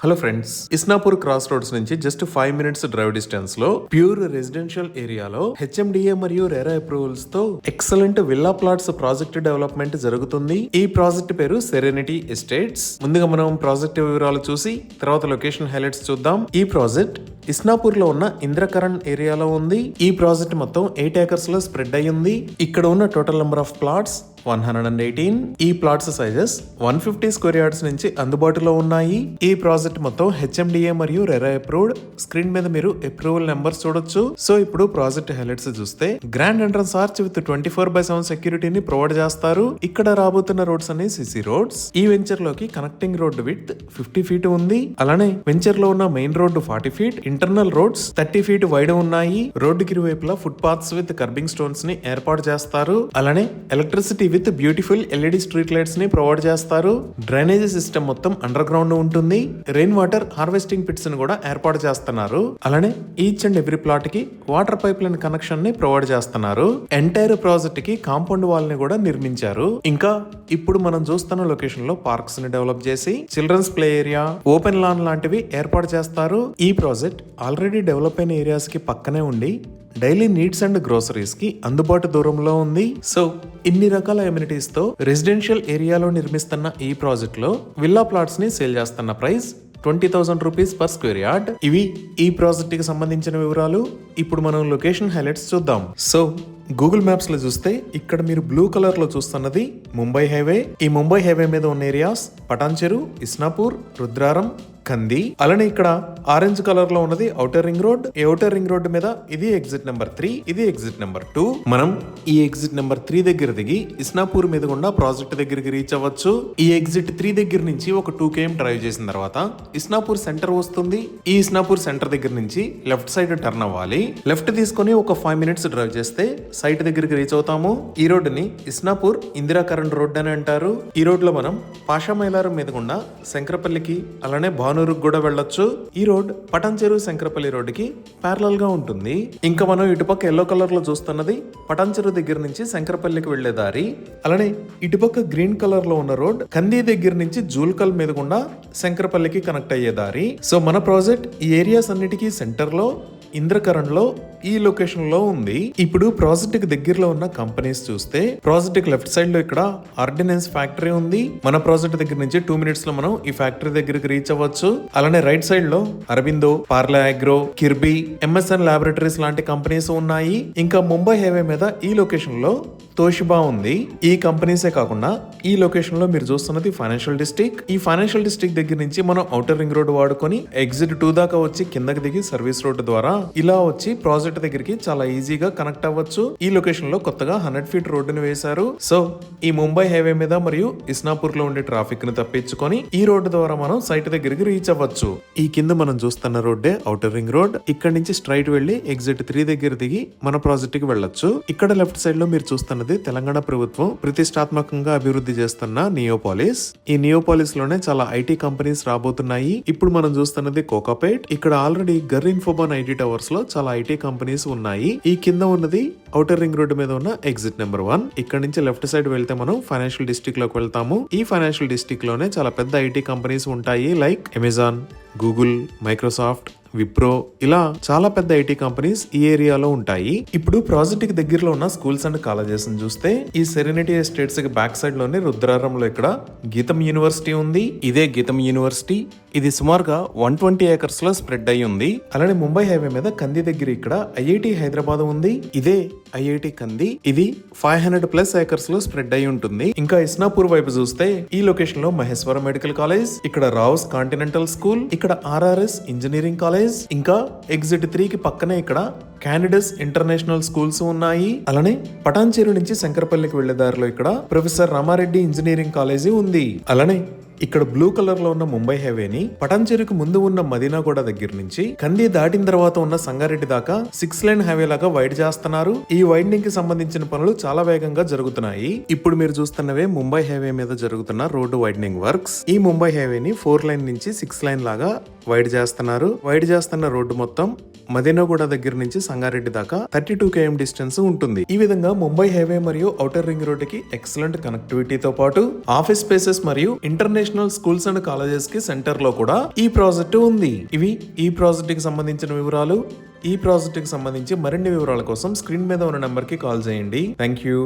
Hello friends, Isnapur cross roads నుంచి just 5 minutes drive distance లో pure residential ఏరియాలో HMDA మరియు రెరా అప్రూవల్స్ తో excellent villa plots project development జరుగుతుంది. ఈ ప్రాజెక్ట్ పేరు సెరెనిటీ ఎస్టేట్స్. ముందుగా మనం ప్రాజెక్ట్ వివరాలు చూసి తర్వాత లొకేషన్ హైలైట్స్ చూద్దాం. ఈ ప్రాజెక్ట్ ఇస్నాపూర్ లో ఉన్న ఇంద్రకరణ్ ఏరియాలో ఉంది. ఈ ప్రాజెక్ట్ మొత్తం 8 ఏకర్స్ లో స్ప్రెడ్ అయ్యింది. ఇక్కడ ఉన్న టోటల్ నెంబర్ ఆఫ్ ప్లాట్స్ 118. ఈ ప్లాట్స్ సైజెస్ 150 స్క్వేర్ యార్డ్స్ నుంచి అందుబాటులో ఉన్నాయి. ఈ ప్రాజెక్ట్ మొత్తం హెచ్ఎండిఏ మరియు రెరా అప్రూవ్డ్. స్క్రీన్ మీద మీరు అప్రూవల్ నెంబర్స్ చూడొచ్చు. సో ఇప్పుడు ప్రాజెక్ట్ హైలైట్స్ చూస్తే గ్రాండ్ ఎంట్రన్స్ ఆర్చ్ విత్ 24/7 సెక్యూరిటీని ప్రొవైడ్ చేస్తారు. ఇక్కడ రాబోతున్న రోడ్స్ అన్ని సిసి రోడ్స్. ఈ వెంచర్ లోకి కనెక్టింగ్ రోడ్ విత్ 50 ఫీట్ ఉంది. అలానే వెంచర్ లో ఉన్న main road 40 feet, internal roads 30 feet wide ఉన్నాయి. రోడ్డుకి ఇరువైపులా foot paths with kerbing stones ని ఏర్పాటు చేస్తారు. అలానే electricity with beautiful LED street lights ని ప్రొవైడ్ చేస్తారు. డ్రైనేజ్ సిస్టమ్ మొత్తం అండర్ గ్రౌండ్ ఉంటుంది. రెయిన్ వాటర్ హార్వెస్టింగ్ పిట్స్ ని కూడా ఏర్పాటు చేస్తున్నారు. అలానే ఈచ్ అండ్ ఎవ్రీ ప్లాట్ కి వాటర్ పైప్ లైన్ కనెక్షన్ ని ప్రొవైడ్ చేస్తున్నారు. ఎంటైర్ ప్రాజెక్ట్ కి కాంపౌండ్ వాల్ ని కూడా నిర్మించారు. ఇంకా ఇప్పుడు మనం చూస్తున్న లొకేషన్ లో పార్క్స్ ని డెవలప్ చేసి children's play area, open lawn లాంటివి ఏర్పాటు చేస్తారు. ఈ ప్రాజెక్ట్ ఆల్రెడీ డెవలప్ అయిన ఏరియాస్ కి పక్కనే ఉండి డైలీ నీడ్స్ అండ్ గ్రోసరీస్ కి అందుబాటు దూరంలో ఉంది. సో ఇన్ని రకాల ఎమ్యూనిటీస్ తో రెసిడెన్షియల్ ఏరియాలో నిర్మిస్తున్న ఈ ప్రాజెక్ట్ లో విల్లా ప్లాట్స్ ని సేల్ చేస్తున్న price 20,000 rupees per square yard. ఇవి ఈ ప్రాజెక్ట్ కి సంబంధించిన వివరాలు. ఇప్పుడు మనం లొకేషన్ హైలైట్స్ చూద్దాం. సో గూగుల్ మ్యాప్స్ లో చూస్తే ఇక్కడ మీరు బ్లూ కలర్ లో చూస్తున్నది ముంబై హైవే. ఈ ముంబై హైవే మీద ఉన్న ఏరియాస్ పటాన్ చెరు, ఇస్నాపూర్, రుద్రారం, కంది. అలానే ఇక్కడ ఆరెంజ్ కలర్ లో ఉన్నది ఔటర్ రింగ్ రోడ్. ఈ ఔటర్ రింగ్ రోడ్ మీద ఇది ఎగ్జిట్ నెంబర్ 3, ఇది ఎగ్జిట్ నెంబర్ 2. మనం ఈ ఎగ్జిట్ నెంబర్ 3 దగ్గర దిగి ఇస్నాపూర్ మీద గుండా ప్రాజెక్ట్ దగ్గరికి రీచ్ అవ్వచ్చు. ఈ ఎగ్జిట్ 3 దగ్గర నుంచి ఒక 2 km డ్రైవ్ చేసిన తర్వాత ఇస్నాపూర్ సెంటర్ వస్తుంది. ఈ ఇస్నాపూర్ సెంటర్ దగ్గర నుంచి లెఫ్ట్ సైడ్ టర్న్ అవ్వాలి. లెఫ్ట్ తీసుకొని ఒక 5 మినిట్స్ డ్రైవ్ చేస్తే సైట్ దగ్గరికి రీచ్ అవుతాము. ఈ రోడ్ ని ఇస్నాపూర్ ఇందిరాకరణ్ రోడ్ అని అంటారు. ఈ రోడ్ లో మనం పాషా మైలారం మీద గుండా శంకరపల్లికి అలానే భానూరుకు కూడా వెళ్ళొచ్చు. ఈ రోడ్ పటాన్ చెరు శంకరపల్లి రోడ్ కి ప్యారలల్ గా ఉంటుంది. ఇంకా మనం ఇటుపక్క ఎల్లో కలర్ లో చూస్తున్నది పటాన్ చెరు దగ్గర నుంచి శంకరపల్లికి వెళ్లే దారి. అలానే ఇటుపక్క గ్రీన్ కలర్ లో ఉన్న రోడ్ కంది దగ్గర నుంచి జూల్కల్ మీద గుండా శంకరపల్లికి కనెక్ట్ అయ్యే దారి. సో మన ప్రాజెక్ట్ ఈ ఏరియాస్ అన్నిటికీ సెంటర్ లో ఇంద్రకరణ్ లో ఈ లొకేషన్ లో ఉంది. ఇప్పుడు ప్రాజెక్ట్ కి దగ్గరలో ఉన్న కంపెనీస్ చూస్తే ప్రాజెక్ట్ కి లెఫ్ట్ సైడ్ లో ఇక్కడ ఆర్డినెన్స్ ఫ్యాక్టరీ ఉంది. మన ప్రాజెక్ట్ దగ్గర నుంచి 2 మినిట్స్ లో మనం ఈ ఫ్యాక్టరీ దగ్గరికి రీచ్ అవ్వచ్చు. అలానే రైట్ సైడ్ లో Aurobindo, Parle Agro, Kirby, MSN laboratories లాంటి కంపెనీస్ ఉన్నాయి. ఇంకా ముంబై హైవే మీద ఈ లొకేషన్ లో తోషిబా ఉంది. ఈ కంపెనీసే కాకుండా ఈ లొకేషన్ లో మీరు చూస్తున్నది ఫైనాన్షియల్ డిస్ట్రిక్ట్. ఈ ఫైనాన్షియల్ డిస్ట్రిక్ట్ దగ్గర నుంచి మనం ఔటర్ రింగ్ రోడ్ వాడుకొని ఎగ్జిట్ 2 దాకా వచ్చి కిందకి దిగి సర్వీస్ రోడ్ ద్వారా ఇలా వచ్చి ప్రాజెక్ట్ దగ్గరికి చాలా ఈజీగా కనెక్ట్ అవ్వచ్చు. ఈ లొకేషన్ లో కొత్తగా 100 ఫీట్ రోడ్డును వేశారు. సో ఈ ముంబై హైవే మీద మరియు ఇస్నాపూర్ లో ఉండే ట్రాఫిక్ ని తప్పించుకొని ఈ రోడ్డు ద్వారా మనం సైట్ దగ్గరికి రీచ్ అవ్వచ్చు. ఈ కింద మనం చూస్తున్న రోడ్డే ఔటర్ రింగ్ రోడ్. ఇక్కడ నుంచి స్ట్రైట్ వెళ్లి ఎగ్జిట్ 3 దగ్గర దిగి మన ప్రాజెక్ట్ కి వెళ్ళొచ్చు. ఇక్కడ లెఫ్ట్ సైడ్ లో మీరు చూస్తున్నది తెలంగాణ ప్రభుత్వం ప్రతిష్టాత్మకంగా అభివృద్ధి చేస్తున్న నియోపాలిస్. ఈ నియోపాలిస్ లోనే చాలా ఐటీ కంపెనీస్ రాబోతున్నాయి. ఇప్పుడు మనం చూస్తున్నది కోకాపేట్. ఇక్కడ ఆల్రెడీ గర్ ఇన్ఫోబాన్ ఐటీ టవర్స్ లో చాలా ఐటీ కంపెనీస్ ఉన్నాయి. ఈ కింద ఉన్నది ఔటర్ రింగ్ రోడ్ మీద ఉన్న ఎగ్జిట్ నెంబర్ 1. ఇక్కడ నుంచి లెఫ్ట్ సైడ్ వెళ్తే మనం ఫైనాన్షియల్ డిస్ట్రిక్ట్ లోకి వెళ్తాము. ఈ ఫైనాన్షియల్ డిస్ట్రిక్ట్ లోనే చాలా పెద్ద ఐటీ కంపెనీస్ ఉంటాయి. Like Amazon, Google, Microsoft, Wipro, ఇలా చాలా పెద్ద ఐటీ కంపెనీస్ ఈ ఏరియాలో ఉంటాయి. ఇప్పుడు ప్రాజెక్ట్ కి దగ్గరలో ఉన్న స్కూల్స్ అండ్ కాలేజెస్ చూస్తే ఈ సెరెనిటీ ఎస్టేట్స్ కి బ్యాక్ సైడ్ లోనే రుద్రారంలో ఇక్కడ గీతం యూనివర్సిటీ ఉంది. ఇదే గీతం యూనివర్సిటీ. ఇది సుమారుగా 120 ఏకర్స్ లో స్ప్రెడ్ అయి ఉంది. అలానే ముంబై హైవే మీద కంది దగ్గర ఇక్కడ ఐఐటి హైదరాబాద్ ఉంది. ఇదే ఐఐటి కంది. ఇది 500+ ఏకర్స్ లో స్ప్రెడ్ అయి ఉంటుంది. ఇంకా ఇస్నాపూర్ వైపు చూస్తే ఈ లొకేషన్ లో మహేశ్వరం మెడికల్ కాలేజ్, ఇక్కడ రావుస్ కాంటినెంటల్ స్కూల్, ఇక్కడ ఆర్ఆర్ఎస్ ఇంజనీరింగ్ కాలేజ్, ఇంకా ఎగ్జిట్ 3 కి పక్కనే ఇక్కడ క్యాండిడేట్స్ ఇంటర్నేషనల్ స్కూల్స్ ఉన్నాయి. అలానే పటాన్ చెరు నుంచి శంకరపల్లికి వెళ్లే దారిలో ఇక్కడ ప్రొఫెసర్ రామారెడ్డి ఇంజనీరింగ్ కాలేజీ ఉంది. అలానే ఇక్కడ బ్లూ కలర్ లో ఉన్న ముంబై హైవేని పటాన్ చెరుకు ముందు ఉన్న మదీనాగూడ దగ్గర నుంచి కంది దాటిన తర్వాత ఉన్న సంగారెడ్డి దాకా 6 లైన్ హైవే లాగా వైడ్ చేస్తున్నారు. ఈ వైడనింగ్ కి సంబంధించిన పనులు చాలా వేగంగా జరుగుతున్నాయి. ఇప్పుడు మీరు చూస్తున్నవే ముంబై హైవే మీద జరుగుతున్న రోడ్డు వైడనింగ్ వర్క్స్. ఈ ముంబై హైవేని 4 లైన్ నుంచి 6 లైన్ లాగా వైడ్ చేస్తున్నారు. వైడ్ చేస్తున్న రోడ్డు మొత్తం మదీనాగూడ దగ్గర నుంచి సంగారెడ్డి దాకా 32 km డిస్టెన్స్ ఉంటుంది. ఈ విధంగా ముంబై హైవే మరియు ఔటర్ రింగ్ రోడ్ కి ఎక్సలెంట్ కనెక్టివిటీతో పాటు ఆఫీస్ స్పేసెస్ మరియు international international schools and colleges కి సెంటర్ లో కూడా ఈ ప్రాజెక్టు ఉంది. ఇవి ఈ ప్రాజెక్ట్ కి సంబంధించిన వివరాలు. ఈ ప్రాజెక్ట్ కి సంబంధించి మరిన్ని వివరాల కోసం స్క్రీన్ మీద ఉన్న నెంబర్ కి కాల్ చేయండి. Thank you.